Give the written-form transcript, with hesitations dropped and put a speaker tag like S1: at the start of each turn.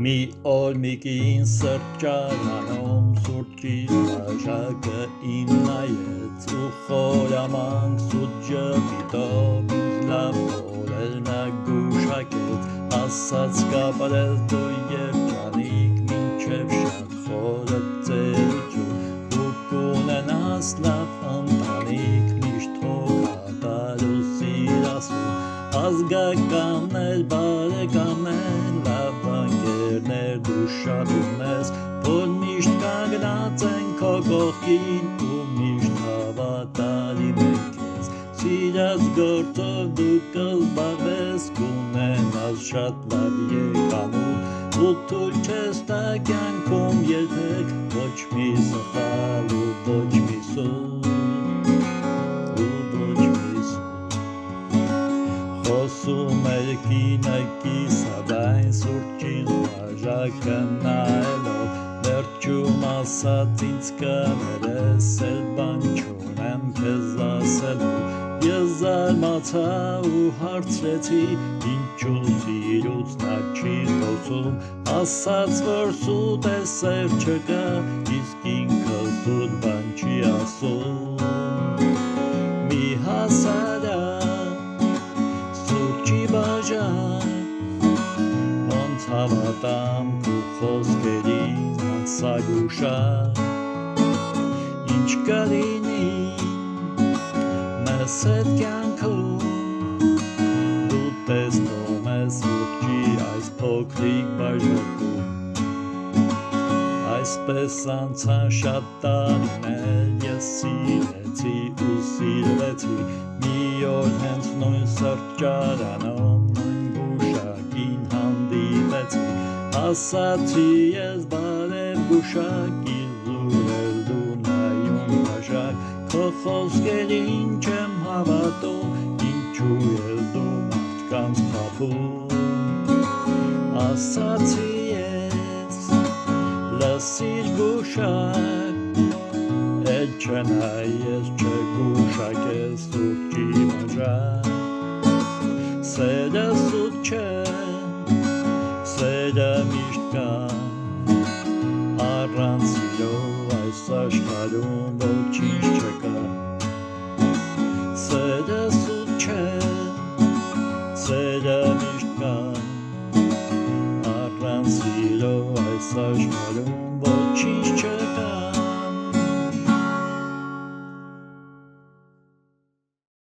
S1: Մի օր մի կին սրճարանում սուրճից բաժակը իմ նայեց ու խորամանկ սուտ ջպիտով ինձ լավ օրեր նա գուշակեց ասաց կապարես դու երջանիկ մինչև շատ խորը ծերություն ու կունենաս լավ ընտանիք միշտ հոգատար ու սիրասուն ազգականներ բարեկամներ լավ ընկերներ դու շատ ունես որ միշտ կանգնած են քո կողքին ու միշտ հավատարիմ են քեզ սիրած գործով դու կզբաղվես կունենաս շատ լավ եկամուտ ու թույլ չես տա կյանքում երբեք ոչ մի սխալ ու ոչ մի սուտ Խոսում էր կինը կիսադայն սուրճից բաժակը նայելով վերջում ասաց ինձ կներես էլ բան չունեմ քեզ ասելու Ես զարմացա ու հարցրեցի ինչու սիրուց նա չի խոսում ասաց որ սուտ է սեր չկա իսկ ինքը սուտ բան չի ասում Մի հասարակ Ոնց հավատամ քո խոսքերին անսագուշակ Ինչ կլինի մեզ հետ կյանքում Դու տեսնում ես սուրճի այս փոքրիկ բաժակում Այսպես անցան շատ տարիներ ես սիրեցի ու սիրվեցի Մի օր հենց նույն սրճարանում նույն գուշակին հանդիպեցի Ասացի ես բարև գուշակ իզուր դու նայում բաժակ Քո խոսքերին չեմ հավատում ինչու ես դու մարդկանց խաբում Ասացի ես լսիր գուշակ Էլ չնայես չգուշակես սուրճի բաժակ Սերը սուտ չէ, սերը միշտ կա Առանց սիրո այս աշխարհում ոչինչ չկա Սերը սուտ չէ, սերը միշտ կա Առանց սիրո այս աշխարհում